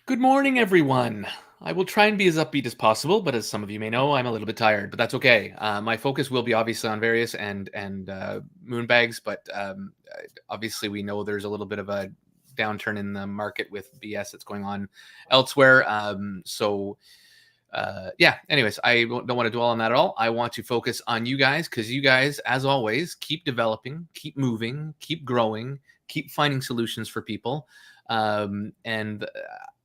Good morning, everyone. I will try and be as upbeat as possible, but as some of you may know, I'm a little bit tired, but that's okay. My focus will be obviously on various and Moonbagz, but obviously we know there's a little bit of a downturn in the market with BS that's going on elsewhere. Yeah. Anyways, don't want to dwell on that at all. I want to focus on you guys because you guys, as always, keep developing, keep moving, keep growing, keep finding solutions for people. And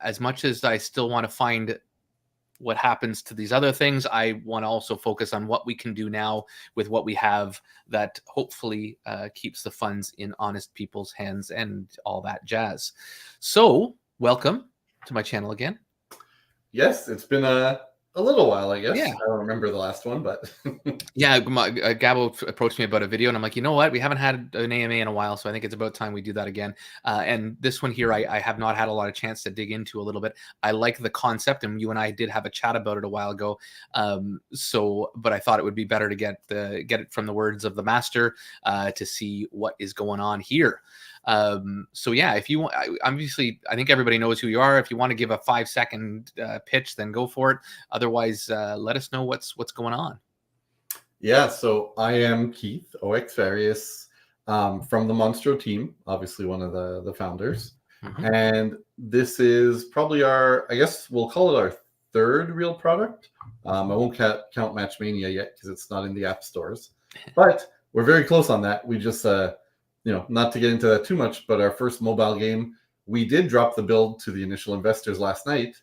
as much as I still want to find what happens to these other things, I want to also focus on what we can do now with what we have that hopefully keeps the funds in honest people's hands and all that jazz. So, welcome to my channel again. Yes, it's been a little while, I guess. Yeah. I don't remember the last one, but Yeah, Gabo approached me about a video, and I'm like, you know what? We haven't had an AMA in a while, so I think it's about time we do that again. And this one here, I have not had a lot of chance to dig into a little bit. I like the concept, and you and I did have a chat about it a while ago. But I thought it would be better to get it from the words of the master to see what is going on here. So yeah, if you want, obviously, I think everybody knows who you are. If you want to give a 5-second pitch, then go for it. Otherwise, let us know what's going on. Yeah, so I am Keith OX Various from the Monstro team, obviously one of the founders. Mm-hmm. And this is probably I guess we'll call it our third real product. I won't count Matchmania yet because it's not in the app stores, but we're very close on that. We just not to get into that too much, but our first mobile game, we did drop the build to the initial investors last night,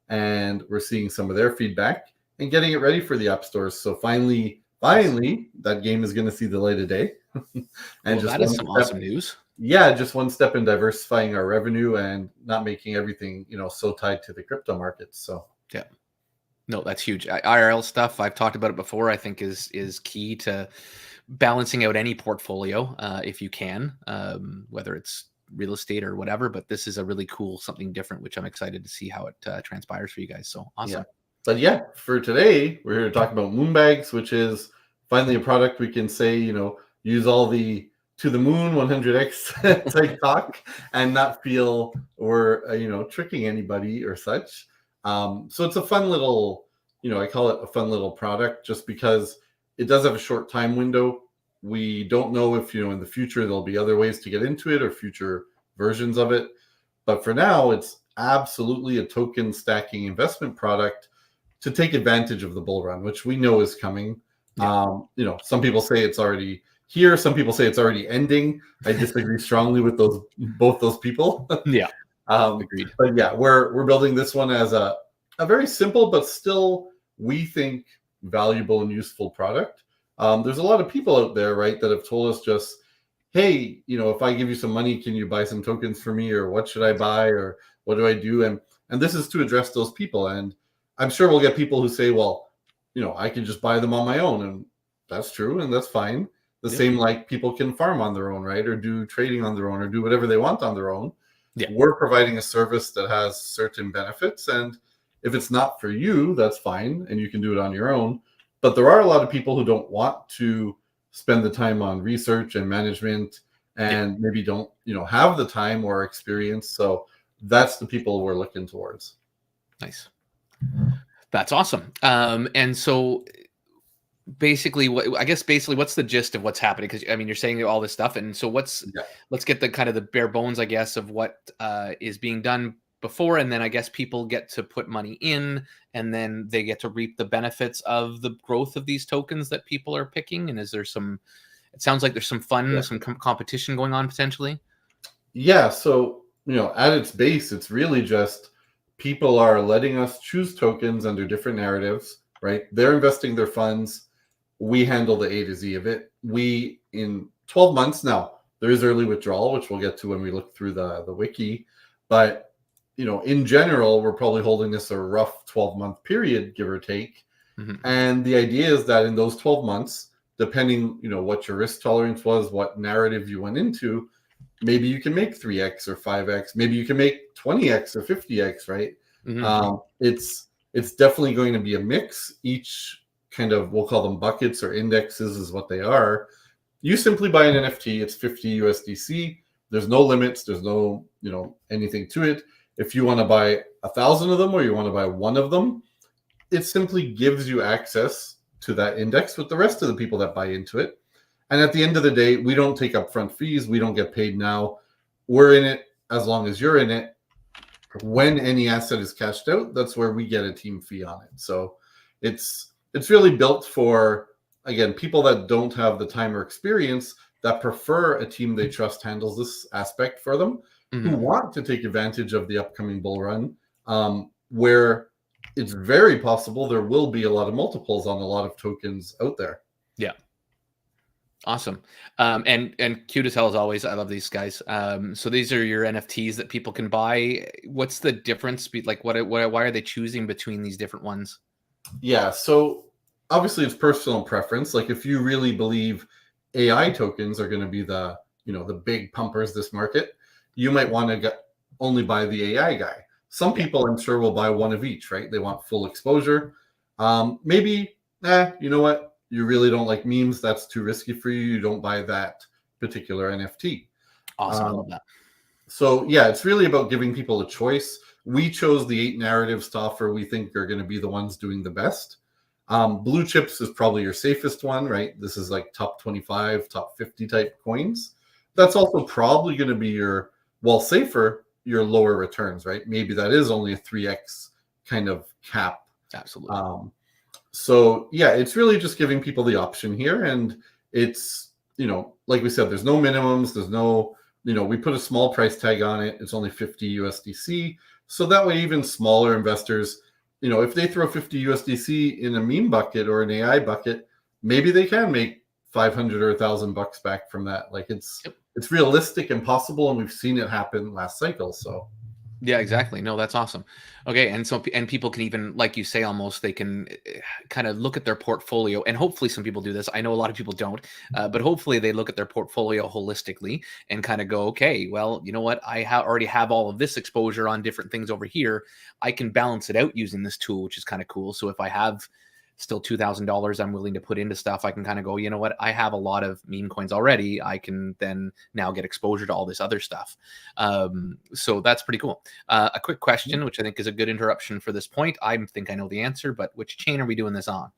and we're seeing some of their feedback and getting it ready for the app stores. So finally, that game is going to see the light of day. And that is some awesome news. Yeah, just one step in diversifying our revenue and not making everything, so tied to the crypto markets. So yeah. No, that's huge. IRL stuff, I've talked about it before, I think is key to balancing out any portfolio if you can, whether it's real estate or whatever. But this is a really cool something different, which I'm excited to see how it transpires for you guys. So awesome. Yeah. But yeah, for today, we're here to talk about Moonbagz, which is finally a product we can say, use all the to the moon 100x type talk and not feel we're, tricking anybody or such. So it's a fun little, I call it a fun little product just because it does have a short time window. We don't know if, in the future, there'll be other ways to get into it or future versions of it. But for now, it's absolutely a token stacking investment product to take advantage of the bull run, which we know is coming. Yeah. Some people say it's already here. Some people say it's already ending. I disagree strongly with both those people. Yeah. Agreed. But yeah, we're building this one as a very simple, but still, we think, valuable and useful product. There's a lot of people out there, right, that have told us just, hey, if I give you some money, can you buy some tokens for me, or what should I buy, or what do I do? And this is to address those people. And I'm sure we'll get people who say, well, I can just buy them on my own. And that's true. And that's fine. The same, like people can farm on their own, right? Or do trading on their own, or do whatever they want on their own. Yeah. We're providing a service that has certain benefits. And if it's not for you, that's fine. And you can do it on your own. But there are a lot of people who don't want to spend the time on research and management and maybe don't, have the time or experience. So that's the people we're looking towards. Nice. That's awesome. And so basically, what's the gist of what's happening? Because you're saying all this stuff, and so let's get the kind of the bare bones, I guess, of what is being done before, and then I guess people get to put money in, and then they get to reap the benefits of the growth of these tokens that people are picking. And is there some? It sounds like there's some fun, some competition going on potentially. Yeah. So at its base, it's really just people are letting us choose tokens under different narratives, right? They're investing their funds. We handle the A to Z of it. We, in 12 months now, there is early withdrawal, which we'll get to when we look through the wiki. But, in general, we're probably holding this a rough 12-month period, give or take. Mm-hmm. And the idea is that in those 12 months, depending, what your risk tolerance was, what narrative you went into, maybe you can make 3x or 5x. Maybe you can make 20x or 50x, right? Mm-hmm. It's definitely going to be a mix. Each kind of, we'll call them buckets or indexes is what they are. You simply buy an NFT, it's 50 USDC. There's no limits. There's no, anything to it. If you want to buy 1,000 of them or you want to buy one of them, it simply gives you access to that index with the rest of the people that buy into it. And at the end of the day, we don't take upfront fees. We don't get paid now. We're in it as long as you're in it. When any asset is cashed out, that's where we get a team fee on it. So it's really built for, again, people that don't have the time or experience, that prefer a team they trust handles this aspect for them, who want to take advantage of the upcoming bull run, where it's very possible there will be a lot of multiples on a lot of tokens out there. Yeah. Awesome. And cute as hell as always. I love these guys. So these are your NFTs that people can buy. What's the difference? Like why are they choosing between these different ones? Yeah. So obviously it's personal preference. Like if you really believe AI tokens are going to be the big pumpers this market, you might want to only buy the AI guy. Some people, I'm sure, will buy one of each, right? They want full exposure. Maybe, you know what? You really don't like memes. That's too risky for you. You don't buy that particular NFT. Awesome. I love that. So yeah, it's really about giving people a choice. We chose the 8 narratives to offer. We think are going to be the ones doing the best. Blue chips is probably your safest one, right? This is like top 25, top 50 type coins. That's also probably going to be your, safer, your lower returns, right? Maybe that is only a 3x kind of cap. Absolutely. So yeah, it's really just giving people the option here. And it's, like we said, there's no minimums. There's no, we put a small price tag on it. It's only 50 USDC. So that way, even smaller investors, if they throw 50 USDC in a meme bucket or an AI bucket, maybe they can make 500 or $1,000 back from that. Like it's realistic and possible. And we've seen it happen last cycle. So yeah, exactly. No, that's awesome. Okay. And people can even, like you say, almost they can kind of look at their portfolio, and hopefully some people do this. I know a lot of people don't, but hopefully they look at their portfolio holistically and kind of go, okay, well, you know what? I already have all of this exposure on different things over here. I can balance it out using this tool, which is kind of cool. So if I have still $2,000 I'm willing to put into stuff, I can kind of go, you know what, I have a lot of meme coins already. I can then now get exposure to all this other stuff. So that's pretty cool. A quick question, which I think is a good interruption for this point. I think I know the answer, but which chain are we doing this on?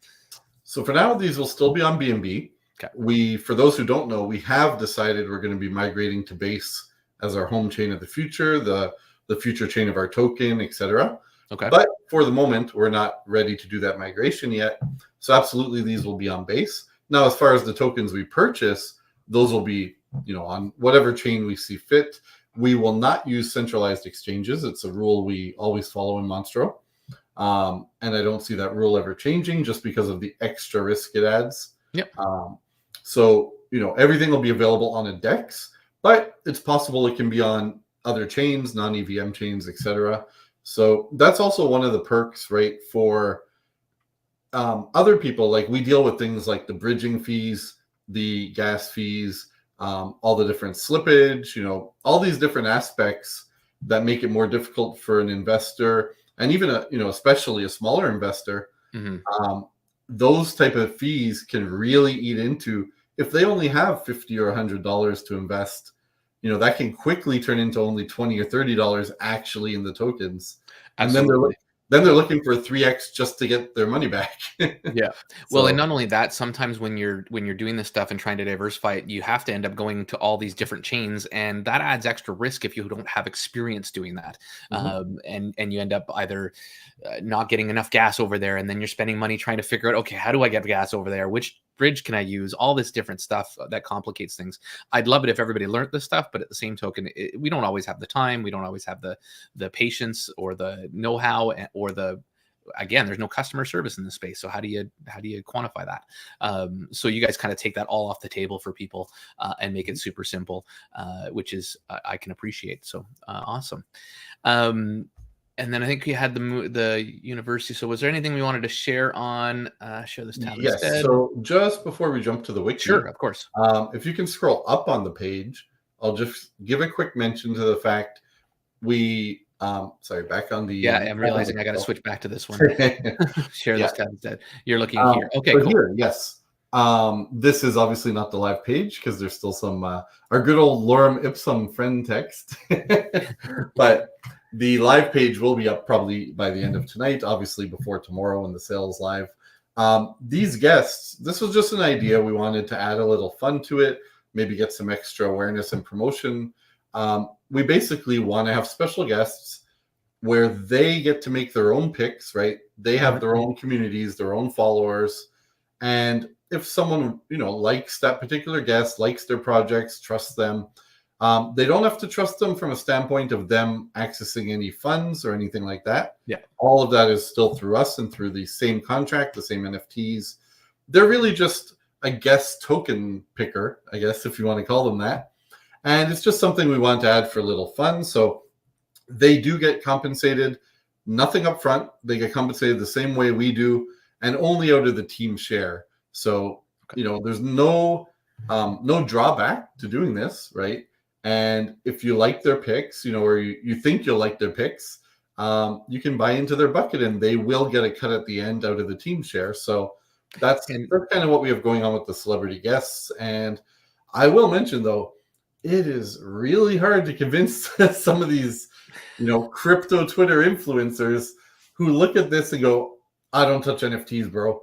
So for now, these will still be on BNB. Okay. For those who don't know, we have decided we're going to be migrating to Base as our home chain of the future, the future chain of our token, etc. Okay. But for the moment, we're not ready to do that migration yet. So absolutely, these will be on Base. Now, as far as the tokens we purchase, those will be, on whatever chain we see fit. We will not use centralized exchanges. It's a rule we always follow in Monstro. And I don't see that rule ever changing just because of the extra risk it adds. Yep. So, everything will be available on a DEX, but it's possible it can be on other chains, non-EVM chains, etc. So that's also one of the perks, right, for other people. Like we deal with things like the bridging fees, the gas fees, all the different slippage, all these different aspects that make it more difficult for an investor and even especially a smaller investor. Those type of fees can really eat into, if they only have $50 or $100 to invest, that can quickly turn into only $20 or $30 actually in the tokens. Absolutely. And then they're looking for 3x just to get their money back. Yeah. Well, and not only that, sometimes when you're doing this stuff and trying to diversify it, you have to end up going to all these different chains, and that adds extra risk if you don't have experience doing that. And you end up either not getting enough gas over there, and then you're spending money trying to figure out, okay, how do I get gas over there? Which bridge can I use? All this different stuff that complicates things. I'd love it if everybody learned this stuff, but at the same token, we don't always have the time. We don't always have the patience or the know-how or again, there's no customer service in this space. So how do you quantify that? So you guys kind of take that all off the table for people and make it super simple, which is I can appreciate. So awesome. And then I think you had the university. So was there anything we wanted to share on share this tab yes instead? So just before we jump to the wiki, sure, of course, if you can scroll up on the page, I'll just give a quick mention to the fact we sorry, back on the I'm realizing I got to switch back to this one. Share this tab instead. You're looking here. Okay, cool. Here, yes. This is obviously not the live page because there's still some our good old lorem ipsum friend text. But The live page will be up probably by the end of tonight, obviously before tomorrow when the sale is live. These guests, this was just an idea. We wanted to add a little fun to it, maybe get some extra awareness and promotion. We basically want to have special guests where they get to make their own picks, right? They have their own communities, their own followers. And if someone, likes that particular guest, likes their projects, trusts them, they don't have to trust them from a standpoint of them accessing any funds or anything like that. Yeah. All of that is still through us and through the same contract, the same NFTs. They're really just a guest token picker, I guess, if you want to call them that. And it's just something we want to add for a little fun. So they do get compensated, nothing up front. They get compensated the same way we do, and only out of the team share. So, there's no drawback to doing this, right? And if you like their picks, or you think you'll like their picks, you can buy into their bucket and they will get a cut at the end out of the team share. So that's kind of what we have going on with the celebrity guests. And I will mention, though, it is really hard to convince some of these, crypto Twitter influencers who look at this and go, I don't touch NFTs, bro.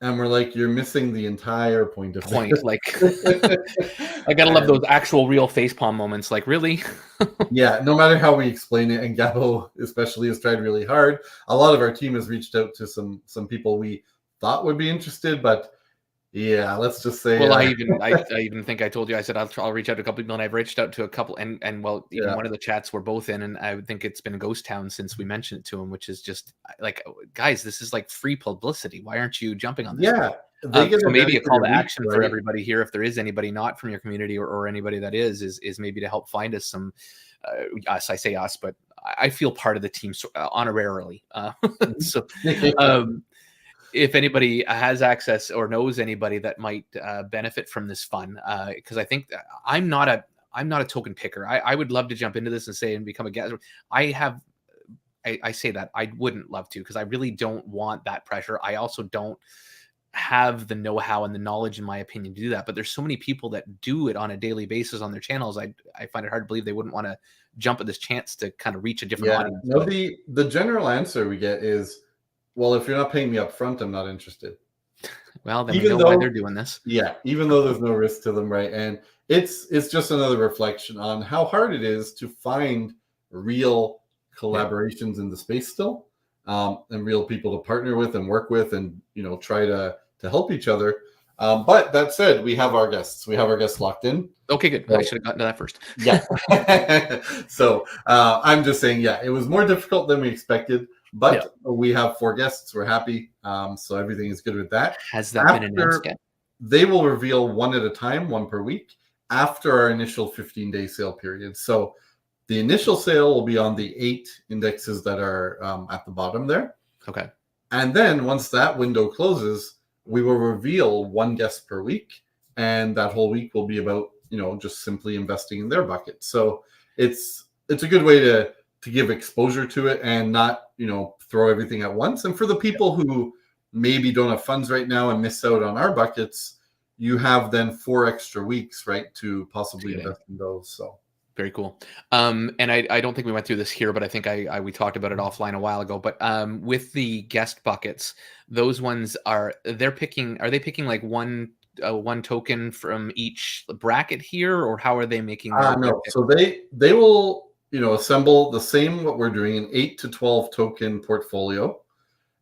And we're like, you're missing the entire point of it. Like, I gotta love those actual real facepalm moments. Like, really? Yeah, no matter how we explain it, and Gabo especially has tried really hard. A lot of our team has reached out to some people we thought would be interested, but yeah, let's just say. Well, I even think I told you, I said I'll reach out to a couple people, and I've reached out to a couple, and even one of the chats we're both in, and I would think it's been a ghost town since we mentioned it to him, which is just like, guys, this is like free publicity. Why aren't you jumping on this? Yeah, so maybe a call to action for everybody here, if there is anybody not from your community or anybody that is maybe to help find us some. Us, I say us, but I feel part of the team honorarily. So. If anybody has access or knows anybody that might benefit from this fun, because I think I'm not a token picker. I would love to jump into this and say and become a guest. I say that I wouldn't love to, because I really don't want that pressure. I also don't have the know-how and the knowledge, in my opinion, to do that. But there's so many people that do it on a daily basis on their channels. I find it hard to believe they wouldn't want to jump at this chance to kind of reach a different audience. No, the general answer we get is, well, if you're not paying me up front, I'm not interested. Well, then we know why they're doing this. Yeah, even though there's no risk to them, right? And it's just another reflection on how hard it is to find real collaborations in the space still, and real people to partner with and work with, and try to help each other. But that said, we have our guests. We have our guests locked in. Okay, good. I should have gotten to that first. Yeah. So I'm just saying, it was more difficult than we expected. But we have 4 guests. We're happy. So everything is good with that. Has that been announced yet? They will reveal one at a time, one per week, after our initial 15-day sale period. So the initial sale will be on the 8 indexes that are at the bottom there. Okay. And then once that window closes, we will reveal one guest per week. And that whole week will be about, just simply investing in their bucket. So it's a good way to give exposure to it and not, throw everything at once. And for the people who maybe don't have funds right now and miss out on our buckets, you have then 4 extra weeks, right, to possibly invest in those. So very cool. And I don't think we went through this here, but I think we talked about it offline a while ago. But with the guest buckets, those ones are they picking like one token from each bracket here, or how are they making that? No, so they will assemble the same what we're doing, an 8 to 12 token portfolio,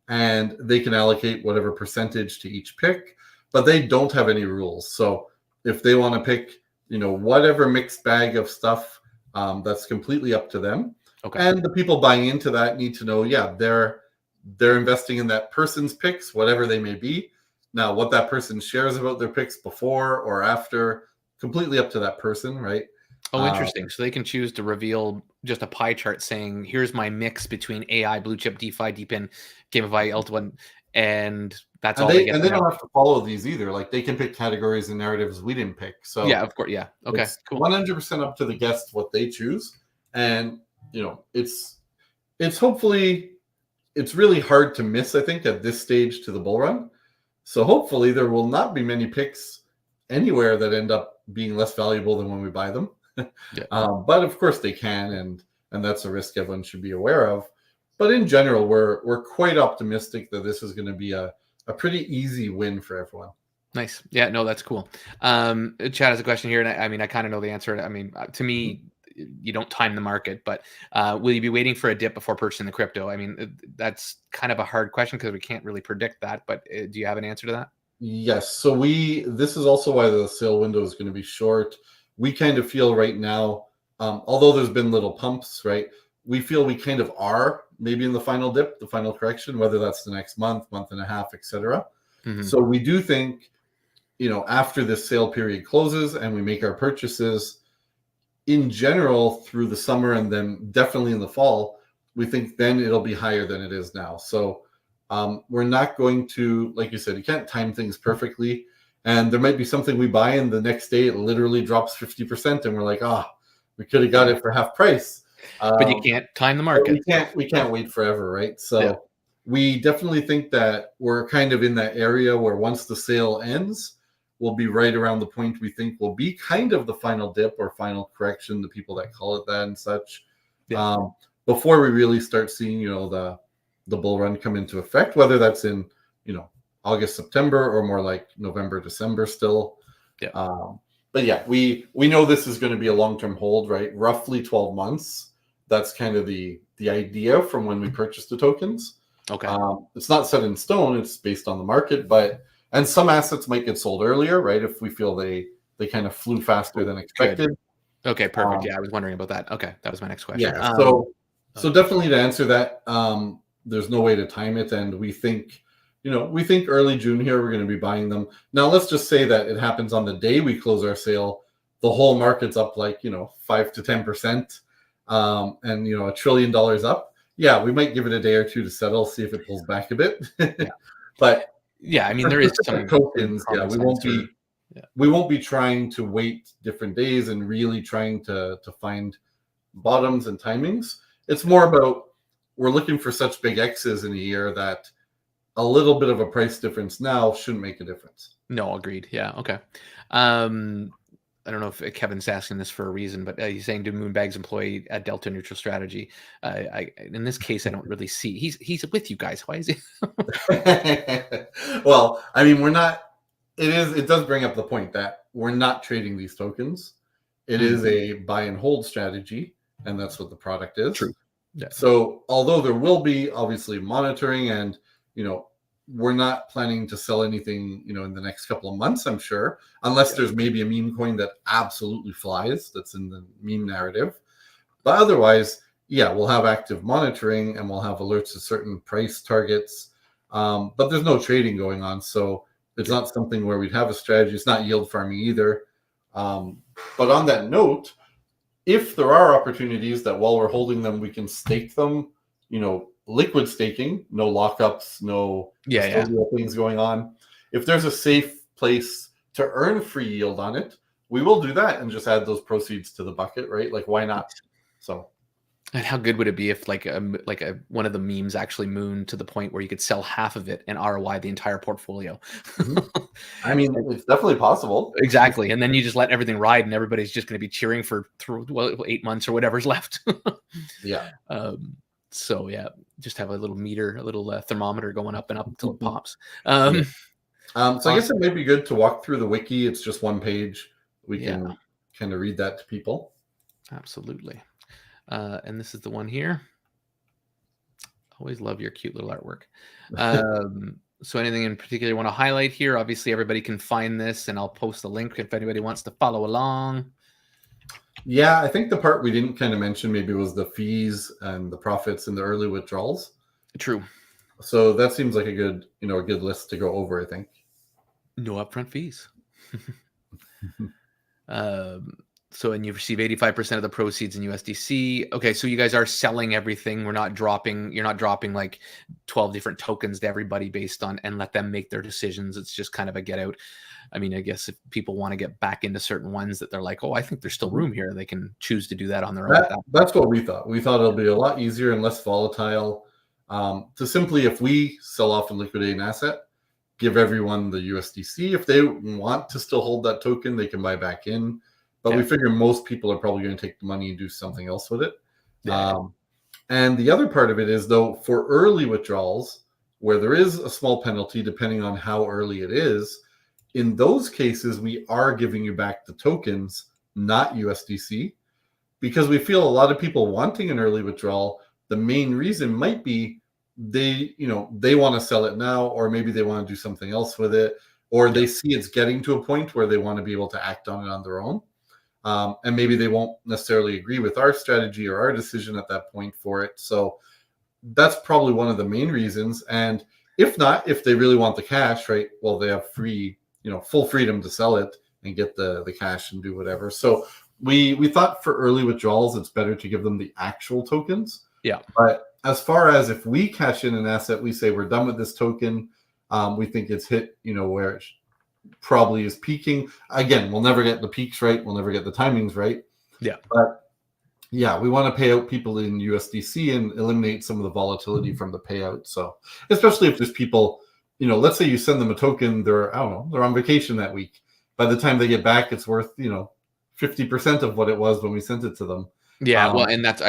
and they can allocate whatever percentage to each pick, but they don't have any rules. So if they want to pick, whatever mixed bag of stuff, that's completely up to them. Okay. And the people buying into that need to know, they're investing in that person's picks, whatever they may be. Now, what that person shares about their picks before or after, completely up to that person, right? Oh, interesting. So they can choose to reveal just a pie chart saying, here's my mix between AI, blue chip, DeFi, DePIN, GameFi, Ultimate, and that's all they get. And they don't have to follow these either. Like, they can pick categories and narratives we didn't pick. So yeah, of course. Yeah. Okay, cool. 100% up to the guest what they choose. And, it's hopefully, it's really hard to miss, I think, at this stage to the bull run. So hopefully there will not be many picks anywhere that end up being less valuable than when we buy them. But of course they can, and and that's a risk everyone should be aware of. But in general, we're quite optimistic that this is going to be a pretty easy win for everyone. Nice. Yeah, no, that's cool. Chad has a question here, and I mean, I kind of know the answer. I mean, to me, you don't time the market, but will you be waiting for a dip before purchasing the crypto? I mean, that's kind of a hard question because we can't really predict that, but do you have an answer to that? Yes. So this is also why the sale window is going to be short. We kind of feel right now, although there's been little pumps, right? We feel we kind of are maybe in the final dip, the final correction, whether that's the next month and a half, etc. Mm-hmm. So we do think, after this sale period closes and we make our purchases, in general, through the summer and then definitely in the fall, we think then it'll be higher than it is now. So we're not going to, like you said, you can't time things perfectly. And there might be something we buy and the next day it literally drops 50% and we're like, we could have got it for half price. But you can't time the market. We can't wait forever, right? So we definitely think that we're kind of in that area where once the sale ends, we'll be right around the point we think will be kind of the final dip or final correction, the people that call it that and such, before we really start seeing, the bull run come into effect, whether that's in, August, September, or more like November, December still. But yeah, we know this is going to be a long-term hold, right? Roughly 12 months. That's kind of the idea from when we purchased the tokens. Okay. It's not set in stone. It's based on the market, and some assets might get sold earlier, right? If we feel they kind of flew faster than expected. Good. Okay, perfect. I was wondering about that. Okay, that was my next question. Yeah. So definitely to answer that, there's no way to time it, and we think early June here we're going to be buying them. Now let's just say that it happens on the day we close our sale, the whole market's up like 5 to 10%, and $1 trillion up. Yeah, we might give it a day or two to settle, see if it pulls back a bit. But yeah, I mean there is some tokens. Yeah, we won't be trying to wait different days and really trying to find bottoms and timings. It's more about we're looking for such big X's in a year that a little bit of a price difference now shouldn't make a difference. No, agreed. Yeah. Okay. I don't know if Kevin's asking this for a reason, but he's saying, do Moonbagz employ a delta neutral strategy? In this case, I don't really see. He's with you guys. Why is he? Well, I mean, we're not. It does bring up the point that we're not trading these tokens. It is a buy and hold strategy, and that's what the product is. True. Yeah. So, although there will be obviously monitoring, and we're not planning to sell anything, in the next couple of months, I'm sure, unless there's maybe a meme coin that absolutely flies, that's in the meme narrative. But otherwise, we'll have active monitoring and we'll have alerts to certain price targets. But there's no trading going on. So it's not something where we'd have a strategy. It's not yield farming either. But on that note, if there are opportunities that while we're holding them, we can stake them, liquid staking, no lockups, no things going on. If there's a safe place to earn free yield on it, we will do that and just add those proceeds to the bucket, right? Like, why not? So, and how good would it be if one of the memes actually mooned to the point where you could sell half of it and ROI the entire portfolio? I mean, it's definitely possible. Exactly. And then you just let everything ride and everybody's just going to be cheering for 8 months or whatever's left. Yeah. So just have a little meter, a little thermometer going up and up until it pops. So I guess it might be good to walk through the wiki. It's just one page. We can kind of read that to people. Absolutely. And this is the one here. Always love your cute little artwork. So anything in particular you want to highlight here? Obviously, everybody can find this, and I'll post the link if anybody wants to follow along. Yeah, I think the part we didn't kind of mention maybe was the fees and the profits and the early withdrawals. True. So that seems like a good list to go over, I think. No upfront fees. And you receive 85% of the proceeds in USDC. Okay, so you guys are selling everything. You're not dropping like 12 different tokens to everybody based on and let them make their decisions. It's just kind of a get out. I mean, I guess if people want to get back into certain ones that they're like, I think there's still room here, they can choose to do that on their own. That's what we thought. We thought it'll be a lot easier and less volatile to simply, if we sell off and liquidate an asset, give everyone the USDC. If they want to still hold that token, they can buy back in. But we figure most people are probably going to take the money and do something else with it. Yeah. And the other part of it is, though, for early withdrawals, where there is a small penalty depending on how early it is, in those cases, we are giving you back the tokens, not USDC, because we feel a lot of people wanting an early withdrawal. The main reason might be they want to sell it now, or maybe they want to do something else with it, or they see it's getting to a point where they want to be able to act on it on their own. And maybe they won't necessarily agree with our strategy or our decision at that point for it. So that's probably one of the main reasons. And if not, if they really want the cash, right, well, they have full freedom to sell it and get the cash and do whatever. So we thought for early withdrawals, it's better to give them the actual tokens. Yeah. But as far as if we cash in an asset, we say we're done with this token. We think it's hit, where it probably is peaking. Again, we'll never get the peaks right. We'll never get the timings right. Yeah. But yeah, we want to pay out people in USDC and eliminate some of the volatility from the payout. So especially if there's people, let's say you send them a token, they're on vacation that week. By the time they get back, it's worth, 50% of what it was when we sent it to them. Yeah, well, and that's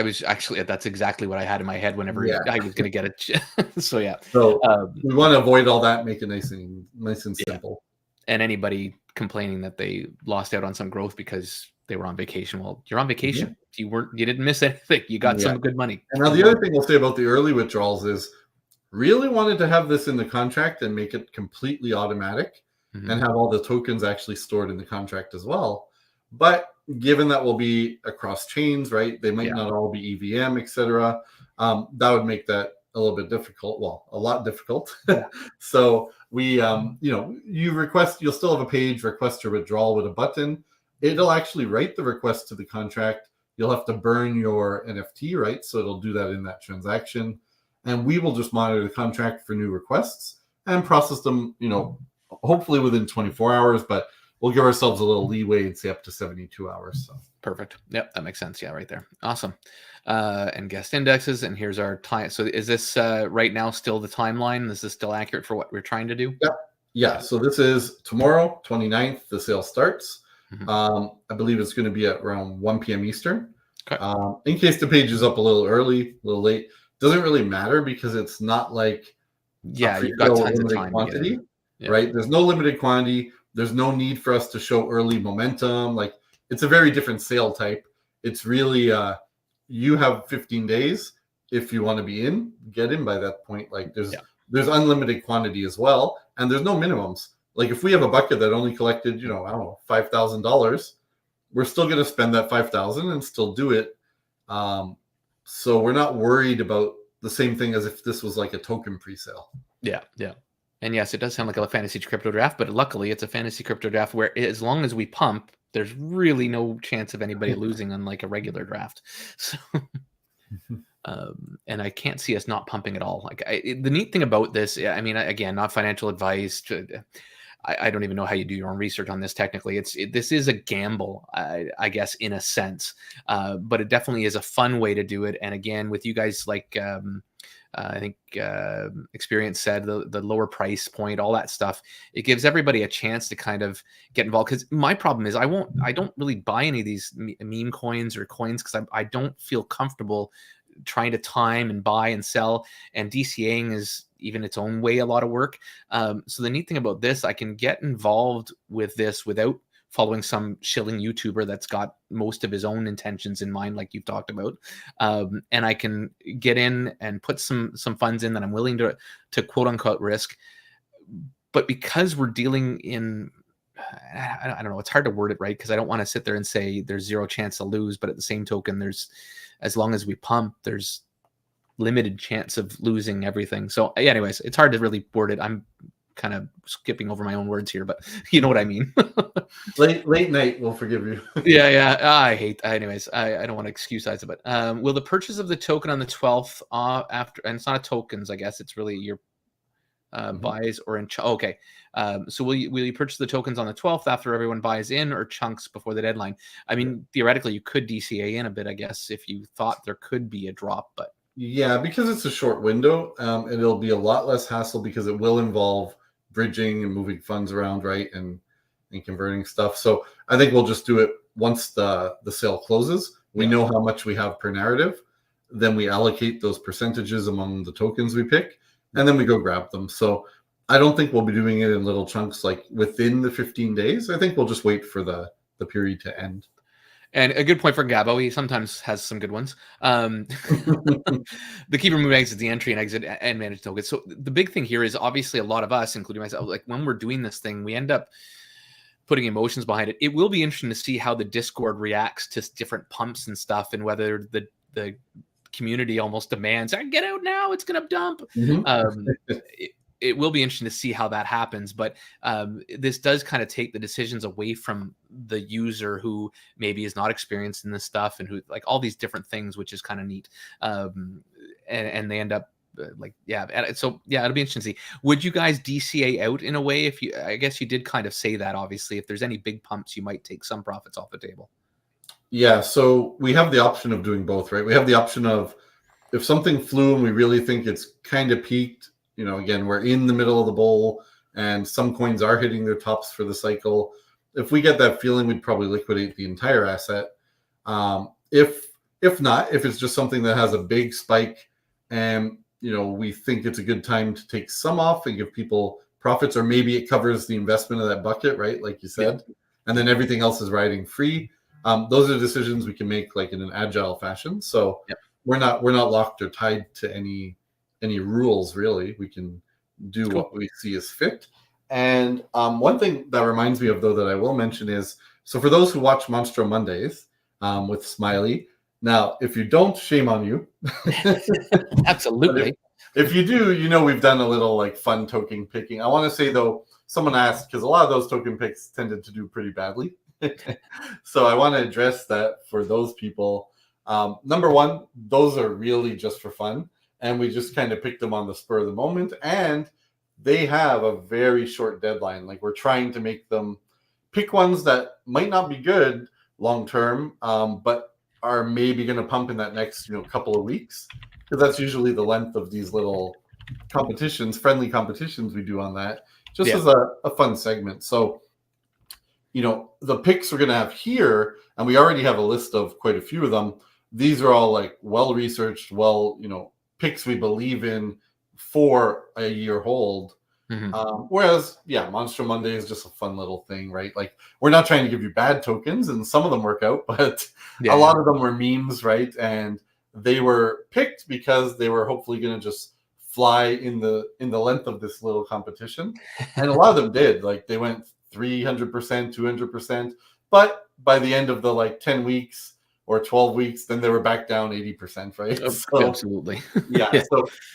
exactly what I had in my head whenever I was going to get it. So yeah. So we want to avoid all that, make it nice and simple. And anybody complaining that they lost out on some growth because they were on vacation. Well, you're on vacation. You didn't miss anything. You got some good money. And now the other thing we'll say about the early withdrawals is really wanted to have this in the contract and make it completely automatic and have all the tokens actually stored in the contract as well. But given that will be across chains, right? They might not all be EVM, etc. That would make that a little bit difficult. Well, a lot difficult. So we, you'll still have a page, request or withdrawal with a button. It'll actually write the request to the contract. You'll have to burn your NFT, right? So it'll do that in that transaction. And we will just monitor the contract for new requests and process them, hopefully within 24 hours, but we'll give ourselves a little leeway and say up to 72 hours. So perfect. Yep, that makes sense. Yeah, right there. Awesome. And guest indexes. And here's our time. So is this right now still the timeline? Is this still accurate for what we're trying to do? Yeah. So this is tomorrow, 29th, the sale starts. I believe it's going to be at around 1 p.m. Eastern. Okay. In case the page is up a little early, a little late, doesn't really matter because it's not like you've got tons of time quantity, right? There's no limited quantity. There's no need for us to show early momentum. Like it's a very different sale type. It's really you have 15 days if you want to be in, get in by that point. Like there's unlimited quantity as well, and there's no minimums. Like if we have a bucket that only collected, $5,000, we're still going to spend that $5,000 and still do it. So we're not worried about the same thing as if this was like a token pre-sale. Yeah. And yes, it does sound like a fantasy crypto draft, but luckily it's a fantasy crypto draft where as long as we pump, there's really no chance of anybody losing unlike a regular draft. So, and I can't see us not pumping at all. Like the neat thing about this, I mean, again, not financial advice. I don't even know how you do your own research on this technically. This is a gamble, I guess, in a sense, but it definitely is a fun way to do it. And again, with you guys, like I think Experience said, the lower price point, all that stuff, it gives everybody a chance to kind of get involved. Because my problem is I don't really buy any of these meme coins or coins because I don't feel comfortable trying to time and buy and sell, and DCAing is even its own way a lot of work. So the neat thing about this, I can get involved with this without following some shilling YouTuber that's got most of his own intentions in mind, like you've talked about. And I can get in and put some funds in that I'm willing to quote unquote risk. But because we're dealing in, I don't know, it's hard to word it right because I don't want to sit there and say there's zero chance to lose, but at the same token, as long as we pump, there's limited chance of losing everything. So anyways, it's hard to really word it. I'm kind of skipping over my own words here, but you know what I mean. late night, we'll forgive you. Anyways, I don't want to excuse size of it. Will the purchase of the token on the 12th after, and it's not a tokens, I guess it's really your buys or in okay. So will you purchase the tokens on the 12th after everyone buys in, or chunks before the deadline? I mean, theoretically, you could DCA in a bit, I guess, if you thought there could be a drop, but yeah, because it's a short window, it'll be a lot less hassle because it will involve bridging and moving funds around, right, and converting stuff. So I think we'll just do it once the sale closes. We know how much we have per narrative, then we allocate those percentages among the tokens we pick, and then we go grab them. So I don't think we'll be doing it in little chunks like within the 15 days. I think we'll just wait for the period to end. And a good point for Gabo. He sometimes has some good ones. The keeper Moonbagz is the entry and exit and manage tokens. So the big thing here is obviously a lot of us, including myself, like when we're doing this thing, we end up putting emotions behind it. It will be interesting to see how the Discord reacts to different pumps and stuff, and whether the community almost demands, get out now, it's going to dump. It will be interesting to see how that happens, but this does kind of take the decisions away from the user who maybe is not experienced in this stuff and who like all these different things, which is kind of neat. And they end up so it'll be interesting to see. Would you guys DCA out in a way? If you, I guess you did kind of say that, obviously, if there's any big pumps, you might take some profits off the table. Yeah. So we have the option of doing both, right? We have the option of if something flew and we really think it's kind of peaked, again, we're in the middle of the bowl and some coins are hitting their tops for the cycle. If we get that feeling, we'd probably liquidate the entire asset. If not, if it's just something that has a big spike and, we think it's a good time to take some off and give people profits, or maybe it covers the investment of that bucket, right? Like you said, and then everything else is riding free. Those are decisions we can make like in an agile fashion. So we're not locked or tied to any rules, really. We can do what we see as fit. And one thing that reminds me of, though, that I will mention is, so for those who watch Monstro Mondays with Smiley, now, if you don't, shame on you. Absolutely. If you do, we've done a little like fun token picking. I want to say, though, someone asked, because a lot of those token picks tended to do pretty badly. So I want to address that for those people. Number one, those are really just for fun. And we just kind of picked them on the spur of the moment. And they have a very short deadline. Like, we're trying to make them pick ones that might not be good long term, but are maybe going to pump in that next couple of weeks, because that's usually the length of these little competitions, friendly competitions we do on that, just as a fun segment. So the picks we're going to have here, and we already have a list of quite a few of them. These are all like well researched, picks we believe in for a year hold. Whereas, Monstro Monday is just a fun little thing, right? Like, we're not trying to give you bad tokens, and some of them work out, but a lot of them were memes, right? And they were picked because they were hopefully going to just fly in the length of this little competition, and a lot of them did. Like, they went 300%, 200%, but by the end of the 10 weeks or 12 weeks, then they were back down 80%, right? So, absolutely.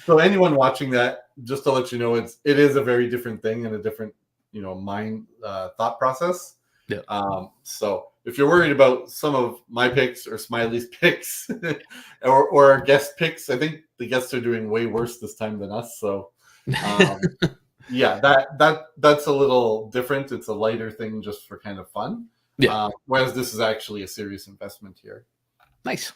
So anyone watching that, just to let you know, it is a very different thing and a different, mind thought process. So if you're worried about some of my picks or Smiley's picks or our guest picks, I think the guests are doing way worse this time than us. So that's a little different. It's a lighter thing just for kind of fun. Whereas this is actually a serious investment here. Nice.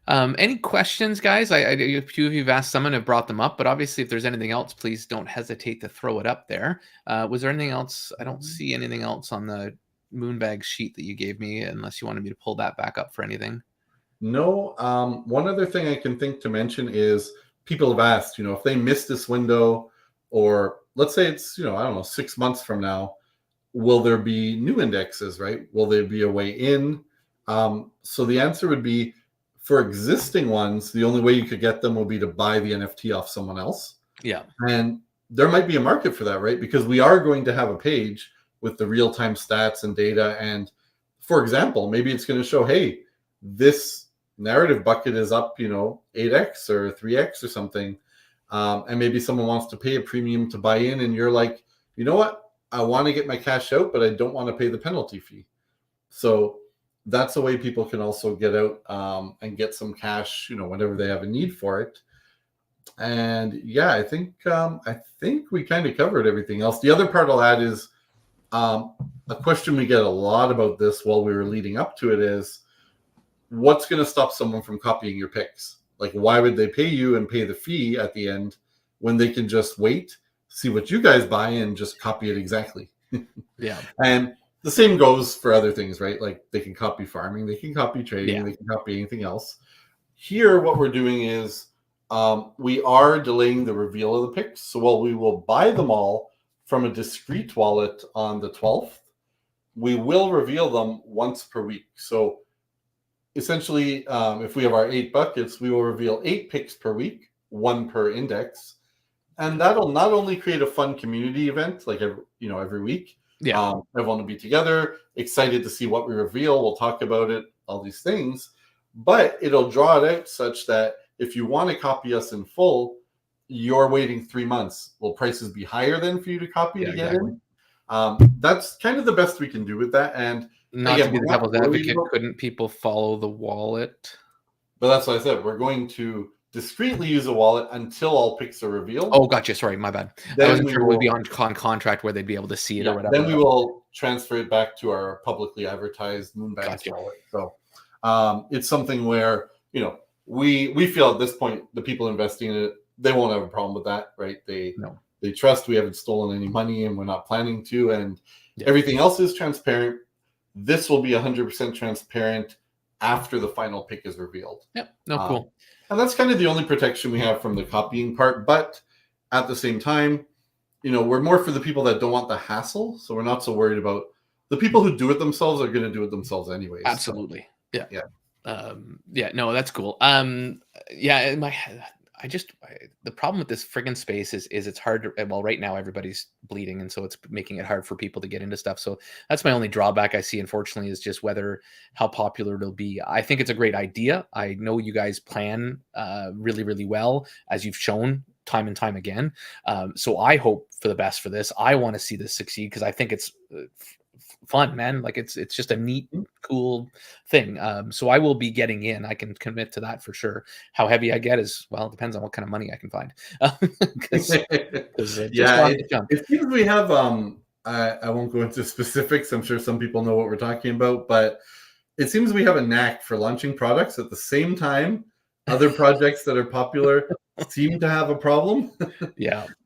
Any questions, guys? A few of you have asked some and have brought them up, but obviously if there's anything else, please don't hesitate to throw it up there. Was there anything else? I don't see anything else on the Moonbagz sheet that you gave me, unless you wanted me to pull that back up for anything. No. One other thing I can think to mention is people have asked, if they miss this window, or let's say it's, 6 months from now, will there be new indexes, right? Will there be a way in? So the answer would be, for existing ones, the only way you could get them would be to buy the NFT off someone else. And there might be a market for that, right? Because we are going to have a page with the real-time stats and data. And for example, maybe it's going to show, hey, this narrative bucket is up, 8x or 3x or something. And maybe someone wants to pay a premium to buy in, and you're like, you know what? I want to get my cash out, but I don't want to pay the penalty fee. So that's a way people can also get out and get some cash, whenever they have a need for it. And I think we kind of covered everything else. The other part I'll add is a question we get a lot about this while we were leading up to it is, what's going to stop someone from copying your picks? Like, why would they pay you and pay the fee at the end when they can just wait, see what you guys buy, and just copy it exactly? And the same goes for other things, right? Like, they can copy farming, they can copy trading, they can copy anything else. Here, what we're doing is we are delaying the reveal of the picks. So while we will buy them all from a discrete wallet on the 12th, we will reveal them once per week. So essentially, if we have our 8 buckets, we will reveal 8 picks per week, 1 per index. And that'll not only create a fun community event, like every week. Yeah. Everyone will be together, excited to see what we reveal. We'll talk about it, all these things. But it'll draw it out such that if you want to copy us in full, you're waiting 3 months. Will prices be higher then for you to copy to get in? That's kind of the best we can do with that. And not again, to be the devil's advocate, couldn't people follow the wallet? But that's what I said. We're going to discreetly use a wallet until all picks are revealed. Oh, gotcha. Sorry, my bad. Then I wasn't sure it would be on contract where they'd be able to see it or whatever. Then we will transfer it back to our publicly advertised Moonbagz wallet. So it's something where we feel at this point the people investing in it, they won't have a problem with that, right? They trust we haven't stolen any money and we're not planning to, and everything else is transparent. This will be 100% transparent after the final pick is revealed. Yep. No, cool. And that's kind of the only protection we have from the copying part. But at the same time, we're more for the people that don't want the hassle. So we're not so worried about the people who do it themselves are going to do it themselves anyways. Absolutely. So, yeah. No, that's cool. The problem with this friggin' space is it's hard to, well, right now everybody's bleeding, and so it's making it hard for people to get into stuff. So that's my only drawback I see, unfortunately, is just how popular it'll be. I think it's a great idea. I know you guys plan really, really well, as you've shown time and time again. So I hope for the best for this. I want to see this succeed because I think it's fun, man. Like it's just a neat, cool thing. So I will be getting in. I can commit to that for sure. How heavy I get is, well, it depends on what kind of money I can find. It seems we have I won't go into specifics. I'm sure some people know what we're talking about, but it seems we have a knack for launching products at the same time other projects that are popular seem to have a problem.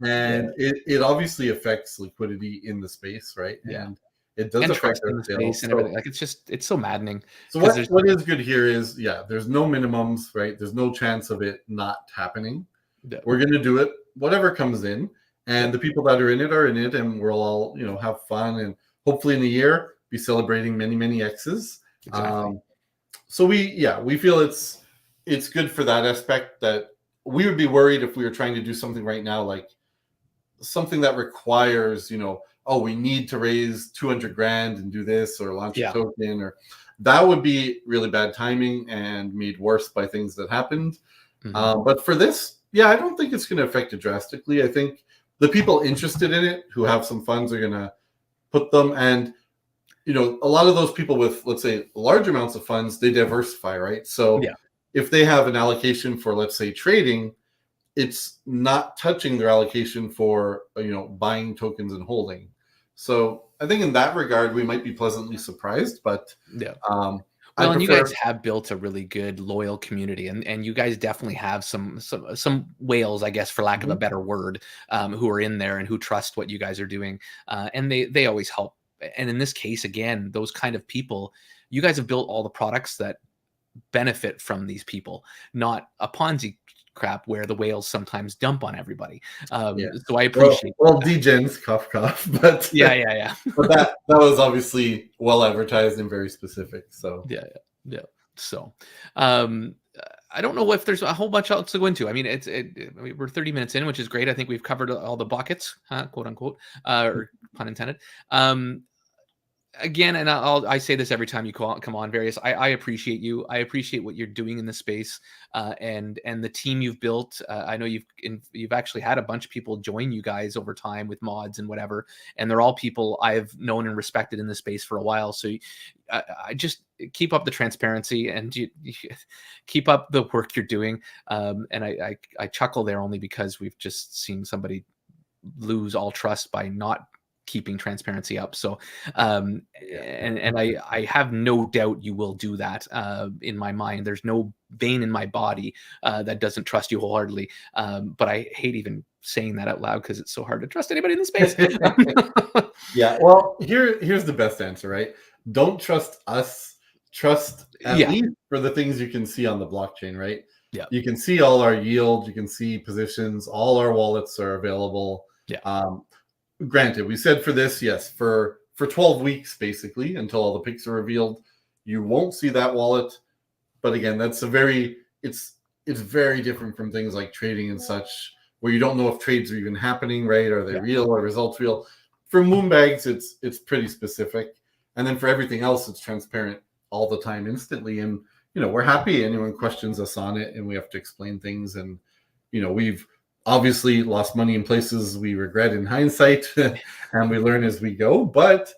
And it obviously affects liquidity in the space, right? And it does affect the space and everything. Like it's so maddening. So what is good here is there's no minimums, right? There's no chance of it not happening. We're going to do it, whatever comes in, and the people that are in it, and we'll all have fun, and hopefully in a year be celebrating many, many X's. Exactly. So we feel it's good for that aspect. That we would be worried if we were trying to do something right now, like something that requires we need to raise 200 grand and do this or launch a token, or that would be really bad timing and made worse by things that happened. But for this, I don't think it's going to affect it drastically. I think the people interested in it who have some funds are going to put them, and a lot of those people with, let's say, large amounts of funds, they diversify, right? So if they have an allocation for, let's say, trading, it's not touching their allocation for buying tokens and holding. So I think in that regard, we might be pleasantly surprised. But and you guys have built a really good, loyal community, and you guys definitely have some whales, I guess, for lack of a better word, who are in there and who trust what you guys are doing, and they always help. And in this case, again, those kind of people, you guys have built all the products that benefit from these people, not a Ponzi crap where the whales sometimes dump on everybody. So I appreciate degens, cough, but but that was obviously well advertised and very specific. So so I don't know if there's a whole bunch else to go into. I mean, we're 30 minutes in, which is great. I think we've covered all the buckets, quote unquote, or pun intended. Again, and I say this every time you come on, Various. I appreciate you. I appreciate what you're doing in the space, and the team you've built. I know you've actually had a bunch of people join you guys over time with mods and whatever, and they're all people I've known and respected in the space for a while. So I just keep up the transparency and you keep up the work you're doing. And I chuckle there only because we've just seen somebody lose all trust by not keeping transparency up. So and I have no doubt you will do that. In my mind, there's no vein in my body that doesn't trust you wholeheartedly. But I hate even saying that out loud because it's so hard to trust anybody in the space. Well, here's the best answer, right? Don't trust us trust at Yeah. least for the things you can see on the blockchain, right? Yeah. You can see all our yield, you can see positions, all our wallets are available. Yeah. Granted, we said for this, yes, for 12 weeks basically until all the picks are revealed, you won't see that wallet. But again, that's it's very different from things like trading and such, where you don't know if trades are even happening, right? Are they Yeah. real? Are results real? For Moonbagz, it's pretty specific, and then for everything else, it's transparent all the time, instantly. And we're happy anyone questions us on it, and we have to explain things. And we've obviously lost money in places we regret in hindsight, and we learn as we go. But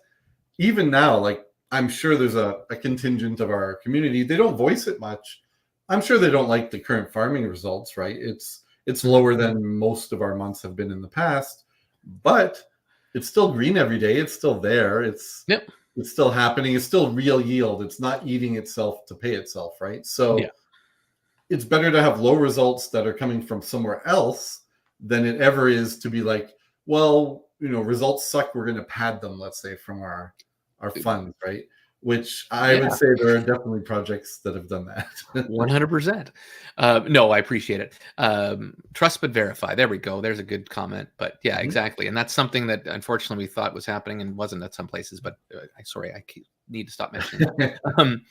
even now, like, I'm sure there's a contingent of our community. They don't voice it much. I'm sure they don't like the current farming results, right? It's lower than most of our months have been in the past, but it's still green every day. It's still there. It's Yep. it's still happening. It's still real yield. It's not eating itself to pay itself, right? Yeah. So it's better to have low results that are coming from somewhere else than it ever is to be like, well, results suck. We're going to pad them, let's say, from our funds, right? Which I would Yeah. say there are definitely projects that have done that. 100%. No, I appreciate it. Trust but verify. There we go. There's a good comment. But yeah, Mhm. exactly. And that's something that unfortunately we thought was happening and wasn't at some places. But I need to stop mentioning that.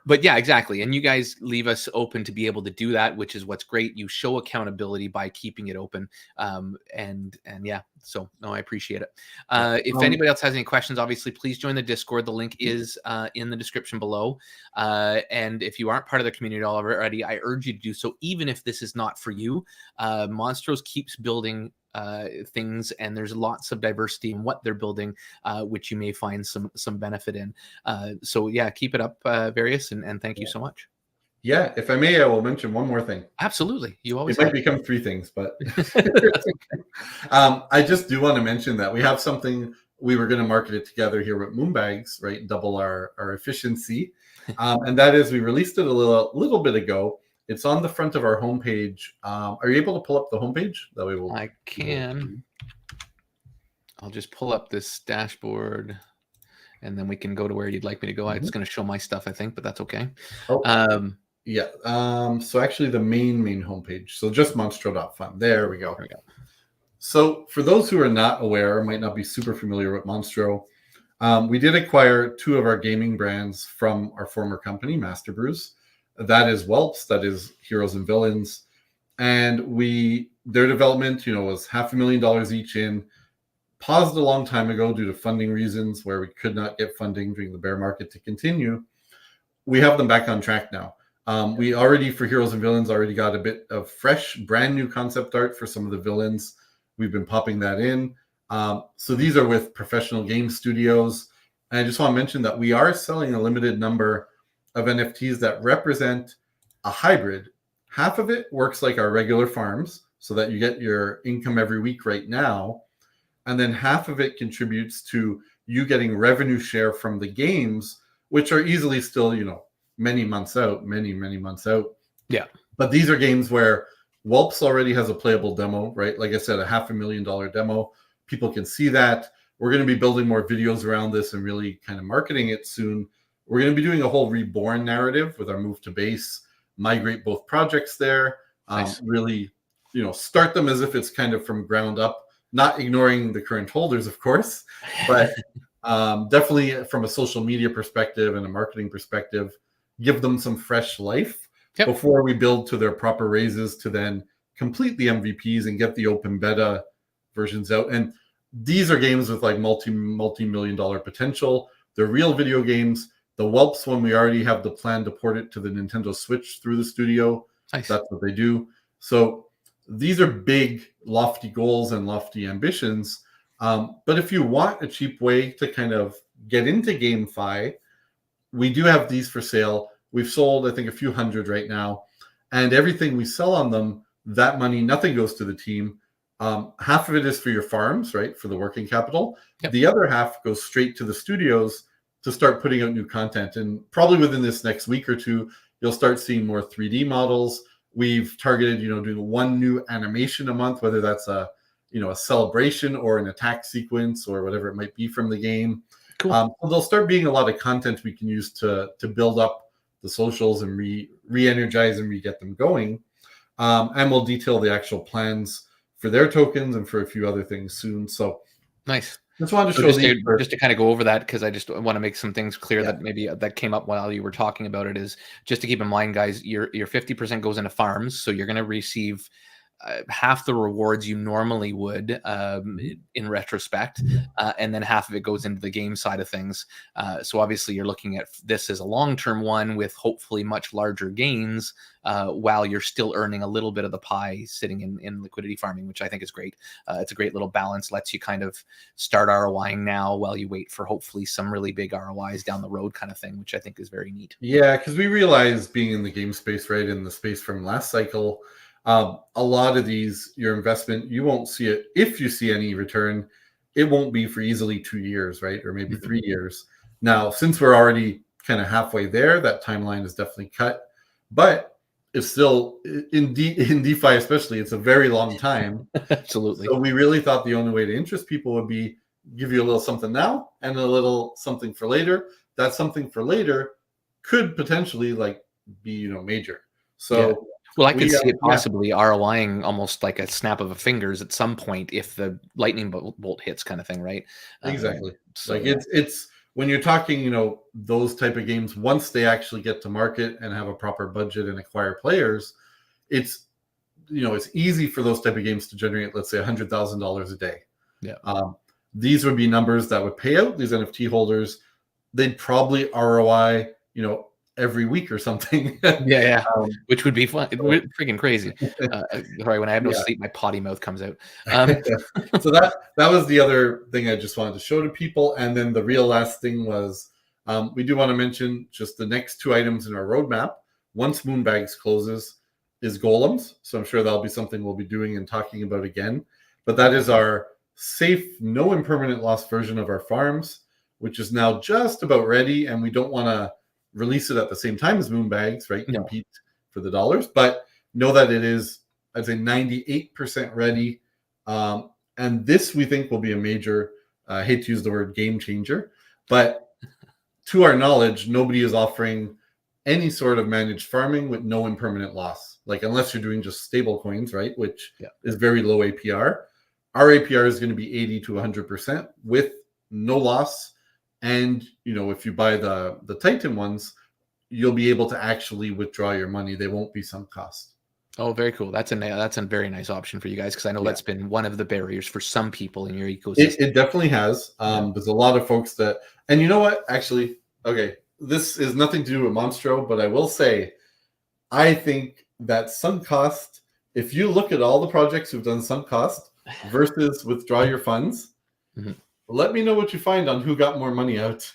But yeah, exactly. And you guys leave us open to be able to do that, which is what's great. You show accountability by keeping it open. And yeah, so no, I appreciate it. If anybody else has any questions, obviously, please join the Discord. The link is in the description below. And if you aren't part of the community already, I urge you to do so, even if this is not for you. Monstros keeps building things, and there's lots of diversity in what they're building, which you may find some benefit in. So yeah, keep it up, Various, and thank you so much. Yeah, if I may, I will mention one more thing. Absolutely, you always It might have. become three things, but I just do want to mention that we have something. We were going to market it together here with Moonbagz, right? Double our efficiency, and that is we released it a little bit ago. It's on the front of our homepage. Are you able to pull up the homepage? That way I can. I'll just pull up this dashboard, and then we can go to where you'd like me to go. It's going to show my stuff, I think, but that's okay. Oh, yeah. So actually, the main homepage. So just monstro.fun. There we go. There we go. So for those who are not aware, or might not be super familiar with Monstro, we did acquire two of our gaming brands from our former company, Master Brews. That is Whelps, that is Heroes and Villains. And their development, was $500,000 each in, paused a long time ago due to funding reasons where we could not get funding during the bear market to continue. We have them back on track now. We already, for Heroes and Villains, already got a bit of fresh, brand new concept art for some of the villains. We've been popping that in. So these are with professional game studios. And I just want to mention that we are selling a limited number of NFTs that represent a hybrid. Half of it works like our regular farms, so that you get your income every week right now. And then half of it contributes to you getting revenue share from the games, which are easily still, many months out. Yeah. But these are games where Whelps already has a playable demo, right? Like I said, a $500,000 demo. People can see that. We're going to be building more videos around this and really kind of marketing it soon. We're going to be doing a whole reborn narrative with our move to base, migrate both projects there, Nice. really, start them as if it's kind of from ground up, not ignoring the current holders, of course, but definitely from a social media perspective and a marketing perspective, give them some fresh life before we build to their proper raises to then complete the MVPs and get the open beta versions out. And these are games with like multi-million dollar potential. They're real video games. The Whelps one, we already have the plan to port it to the Nintendo Switch through the studio. Nice. That's what they do. So these are big, lofty goals and lofty ambitions. But if you want a cheap way to kind of get into GameFi, we do have these for sale. We've sold, I think, a few hundred right now. And everything we sell on them, that money, nothing goes to the team. Half of it is for your farms, right, for the working capital. The other half goes straight to the studios to start putting out new content. And probably within this next week or two, you'll start seeing more 3D models. We've targeted, doing one new animation a month, whether that's a celebration or an attack sequence or whatever it might be from the game. Cool. So there'll start being a lot of content we can use to build up the socials and re-energize and re-get them going. And we'll detail the actual plans for their tokens and for a few other things soon. So Nice. just wanted to So show these. just to kind of go over that, because I just want to make some things clear Yeah. that maybe that came up while you were talking about it, is just to keep in mind, guys, your 50% goes into farms. So you're going to receive half the rewards you normally would in retrospect, and then half of it goes into the game side of things. So obviously you're looking at this as a long-term one with hopefully much larger gains, while you're still earning a little bit of the pie sitting in liquidity farming, which I think is great. It's a great little balance, lets you kind of start ROIing now while you wait for hopefully some really big ROIs down the road kind of thing, which I think is very neat. Yeah, because we realize being in the game space, right, in the space from last cycle, a lot of these, your investment, you won't see it. If you see any return, it won't be for easily 2 years, right? Or maybe 3 years. Now, since we're already kind of halfway there, that timeline is definitely cut. But it's still, in DeFi especially, it's a very long time. Absolutely. So we really thought the only way to interest people would be give you a little something now and a little something for later. That something for later could potentially be major. So yeah. Well, I could see it possibly ROIing almost like a snap of a fingers at some point if the lightning bolt hits, kind of thing, right? Exactly. So it's when you're talking, those type of games, once they actually get to market and have a proper budget and acquire players, it's it's easy for those type of games to generate, let's say, $100,000 a day. Yeah. These would be numbers that would pay out these NFT holders. They'd probably ROI, every week or something. Yeah. Which would be fun. Freaking crazy. Sorry, when I have no sleep, my potty mouth comes out. So that was the other thing I just wanted to show to people. And then the real last thing was, we do want to mention just the next 2 items in our roadmap. Once Moonbagz closes, is golems. So I'm sure that'll be something we'll be doing and talking about again. But that is our safe, no impermanent loss version of our farms, which is now just about ready. And we don't want to release it at the same time as Moonbagz, right? No. Compete for the dollars, but know that it is, I'd say, 98% ready. And this, we think, will be a major, I hate to use the word game changer, but to our knowledge, nobody is offering any sort of managed farming with no impermanent loss. Unless you're doing just stable coins, right? Which is very low APR. Our APR is going to be 80 to 100% with no loss. And, if you buy the Titan ones, you'll be able to actually withdraw your money. They won't be sunk cost. Oh, very cool. That's a very nice option for you guys, because I know that's been one of the barriers for some people in your ecosystem. It definitely has. There's a lot of folks that, and you know what? Actually, okay, this is nothing to do with Monstro, but I will say, I think that sunk cost, if you look at all the projects who've done sunk cost versus withdraw your funds, let me know what you find on who got more money out.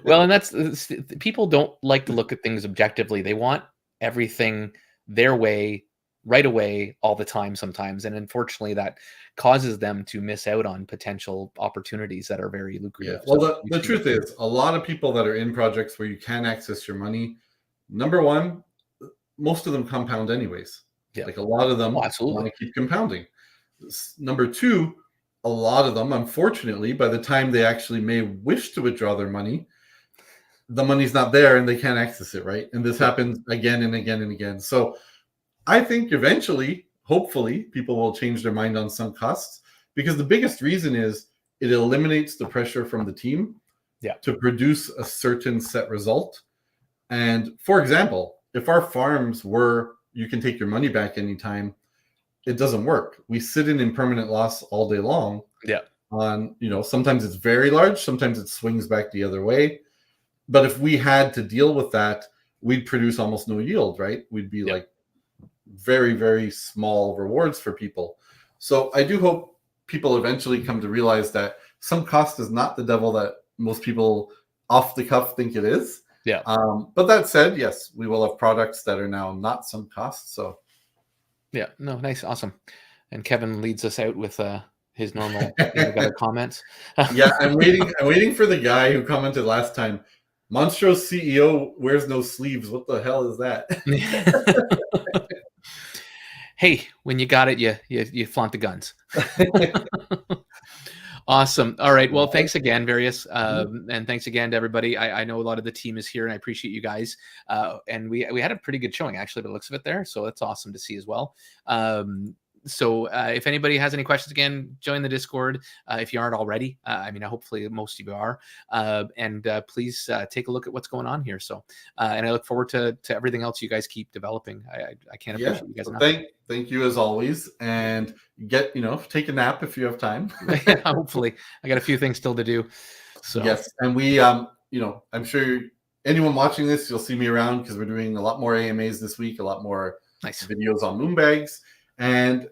Well, and that's people don't like to look at things objectively. They want everything their way, right away, all the time sometimes. And unfortunately, that causes them to miss out on potential opportunities that are very lucrative. Yeah. Well, the truth is, a lot of people that are in projects where you can access your money, number one, most of them compound anyways. Yeah. A lot of them want to keep compounding. Number two, a lot of them, unfortunately, by the time they actually may wish to withdraw their money, the money's not there and they can't access it, right? And this happens again and again and again. So I think eventually, hopefully, people will change their mind on sunk costs, because the biggest reason is it eliminates the pressure from the team to produce a certain set result. And for example, if our farms were, you can take your money back anytime, it doesn't work. We sit in impermanent loss all day long. Yeah. On, sometimes it's very large, sometimes it swings back the other way. But if we had to deal with that, we'd produce almost no yield, right? We'd be very, very small rewards for people. So I do hope people eventually come to realize that sunk cost is not the devil that most people off the cuff think it is. Yeah. But that said, yes, we will have products that are now not sunk cost. So yeah, no, nice, awesome. And Kevin leads us out with his normal comments. Yeah, I'm waiting for the guy who commented last time. Monstro's CEO wears no sleeves. What the hell is that? Hey, when you got it, you flaunt the guns. Awesome. All right. Well, All right. thanks again, Various. Mhm. And thanks again to everybody. I know a lot of the team is here and I appreciate you guys. And we had a pretty good showing actually, by the looks of it there. So that's awesome to see as well. If anybody has any questions, again, join the Discord if you aren't already. I mean, hopefully most of you are. Please take a look at what's going on here. And I look forward to everything else you guys keep developing. I can't Yeah. appreciate you guys So enough. thank you as always, and take a nap if you have time. Hopefully, I got a few things still to do. So Yes, and I'm sure anyone watching this, you'll see me around because we're doing a lot more AMAs this week, a lot more nice. videos on Moonbagz, and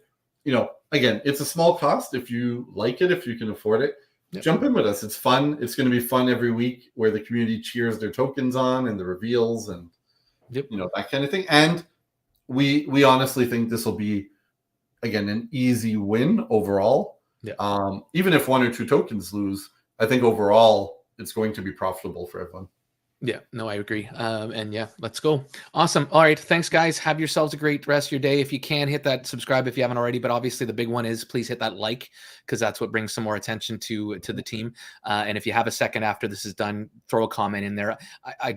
again, it's a small cost if you like it, if you can afford it. Yep. Jump in with us. It's fun. It's going to be fun every week where the community cheers their tokens on and the reveals and that kind of thing. And we honestly think this will be, again, an easy win overall. Yeah. Even if one or two tokens lose, I think overall it's going to be profitable for everyone. Yeah, no, I agree. And yeah, let's go. Awesome. All right. Thanks, guys. Have yourselves a great rest of your day. If you can, hit that subscribe if you haven't already. But obviously, the big one is please hit that like, because that's what brings some more attention to the team. And if you have a second after this is done, throw a comment in there. I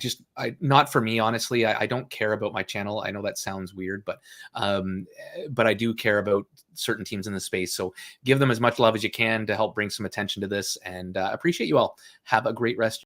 not for me, honestly. I don't care about my channel. I know that sounds weird, but I do care about certain teams in the space. So give them as much love as you can to help bring some attention to this. And appreciate you all. Have a great rest.